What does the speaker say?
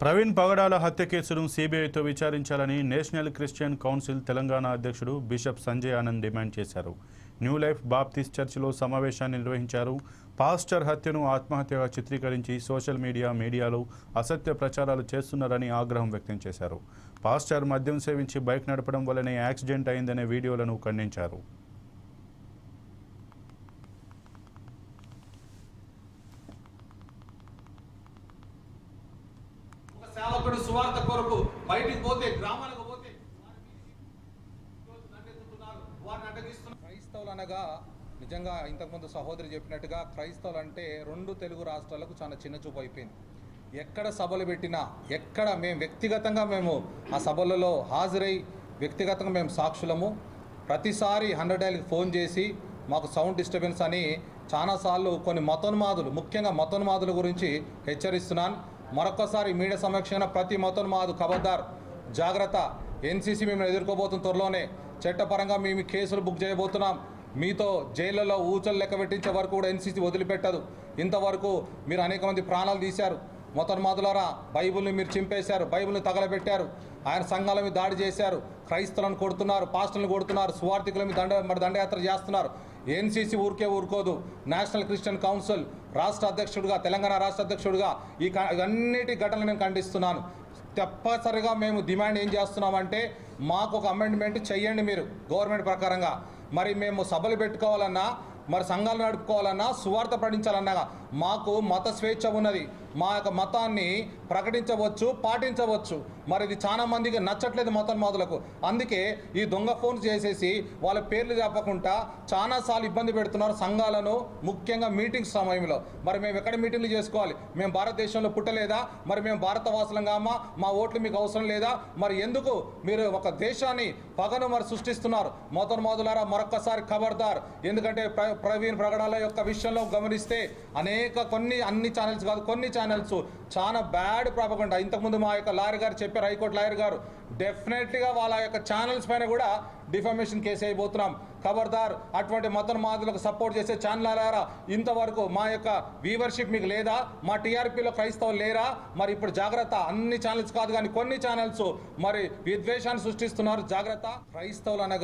ప్రవీణ్ పగడాల హత్య కేసును సీబీఐతో విచారించాలని national Christian council Telangana అధ్యక్షుడు బిషప్ సంజయ్ ఆనంద్ డిమాండ్ చేశారు. న్యూ లైఫ్ బాప్టిస్ట్ చర్చిలో సమావేశాన్ని నిర్వహించారు. పాస్టర్ హత్యను ఆత్మహత్యగా చిత్రీకరించి సోషల్ మీడియాలో అసత్య ప్రచారాలు చేస్తున్నారని ఆగ్రహం వ్యక్తం చేశారు. పాస్టర్ మద్యం సేవించి బైక్ నడపడం వల్లనే యాక్సిడెంట్ అయిందనే వీడియోలను ఖండించారు. సేవకుడు సువార్త కొరకు బయటికి పోతే గ్రామాలకు పోతే క్రైస్తవులు అనగా నిజంగా ఇంతకుముందు సహోదరి చెప్పినట్టుగా క్రైస్తవులు అంటే రెండు తెలుగు రాష్ట్రాలకు చాలా చిన్న చూపు అయిపోయింది. ఎక్కడ సభలు పెట్టినా ఎక్కడ మేము వ్యక్తిగతంగా ఆ సభలలో హాజరై వ్యక్తిగతంగా మేము సాక్షులము. ప్రతిసారి 100 డైల్కి ఫోన్ చేసి మాకు సౌండ్ డిస్టర్బెన్స్ అని చాలాసార్లు కొన్ని మతోన్మాదులు, ముఖ్యంగా మతోన్మాదుల గురించి హెచ్చరిస్తున్నాను. మరొకసారి మీడియా సమక్షంగా ప్రతి మతోన్మాదు ఖబర్దార్, జాగ్రత్త. ఎన్సీసీ మేము ఎదుర్కోబోతున్న త్వరలోనే చట్టపరంగా మేము కేసులు బుక్ చేయబోతున్నాం. మీతో జైళ్ళలో ఊచలు లెక్క పెట్టించే వరకు కూడా ఎన్సీసీ వదిలిపెట్టదు. ఇంతవరకు మీరు అనేక మంది ప్రాణాలు తీశారు. మతోన్మాదులారా, బైబిల్ని మీరు చింపేశారు, బైబిల్ని తగలబెట్టారు, ఆయన సంఘాల మీద దాడి చేశారు, క్రైస్తవులను కొడుతున్నారు, పాస్టర్లను కొడుతున్నారు, సువార్థికుల మీద దండయాత్ర చేస్తున్నారు. ఎన్సీసీ ఊరుకోదు. నేషనల్ క్రిస్టియన్ కౌన్సిల్ రాష్ట్ర అధ్యక్షుడిగా, తెలంగాణ రాష్ట్ర అధ్యక్షుడిగా అన్నిటి ఘటనలు నేను ఖండిస్తున్నాను. తప్పనిసరిగా మేము డిమాండ్ ఏం చేస్తున్నామంటే మాకు ఒక అమెండ్మెంట్ చెయ్యండి మీరు గవర్నమెంట్ ప్రకారంగా. మరి మేము సభలు పెట్టుకోవాలన్నా, మరి సంఘాలు నడుపుకోవాలన్నా, సువార్త ప్రకటించాలన్నా మాకు మత స్వేచ్ఛ ఉన్నది. మా యొక్క మతాన్ని ప్రకటించవచ్చు, పాటించవచ్చు. మరి ఇది చాలా మందికి నచ్చట్లేదు మతోన్మాదులకు. అందుకే ఈ దొంగ ఫోన్ చేసేసి వాళ్ళ పేర్లు చెప్పకుండా చాలాసార్లు ఇబ్బంది పెడుతున్నారు సంఘాలను, ముఖ్యంగా మీటింగ్స్ సమయంలో. మరి మేము ఎక్కడ మీటింగ్లు చేసుకోవాలి? మేము భారతదేశంలో పుట్టలేదా? మరి మేము భారతవాసులంగామా? మా ఓట్లు మీకు అవసరం లేదా? మరి ఎందుకు మీరు ఒక దేశాన్ని పగను మరి సృష్టిస్తున్నారు? మతోన్మాదులారా, మరొక్కసారి ఖబర్దార్. ఎందుకంటే ప్రవీణ్ పగడాల యొక్క విషయంలో గమనిస్తే అన్ని ఛానల్స్ కాదు, కొన్ని ఛానల్స్ చాలా బ్యాడ్ ప్రాపగండా. ఇంతకుముందు మా యొక్క లాయర్ గారు చెప్పారు, హైకోర్టు లాయర్ గారు, డెఫినెట్లీగా వాళ్ళ యొక్క ఛానల్స్ పైన కూడా డిఫమేషన్ కేసు అయిపోతున్నాం. ఖబర్దార్. అటువంటి మతోన్మాదులకు సపోర్ట్ చేసే ఛానల్ ఇంతవరకు మా యొక్క వ్యూవర్షిప్ మీకు లేదా? మా టీఆర్పీలో క్రైస్తవులు లేరా? మరి ఇప్పుడు జాగ్రత్త. అన్ని ఛానల్స్ కాదు కానీ కొన్ని ఛానల్స్ మరి విద్వేషాన్ని సృష్టిస్తున్నారు, జాగ్రత్త. క్రైస్తవులు అనగా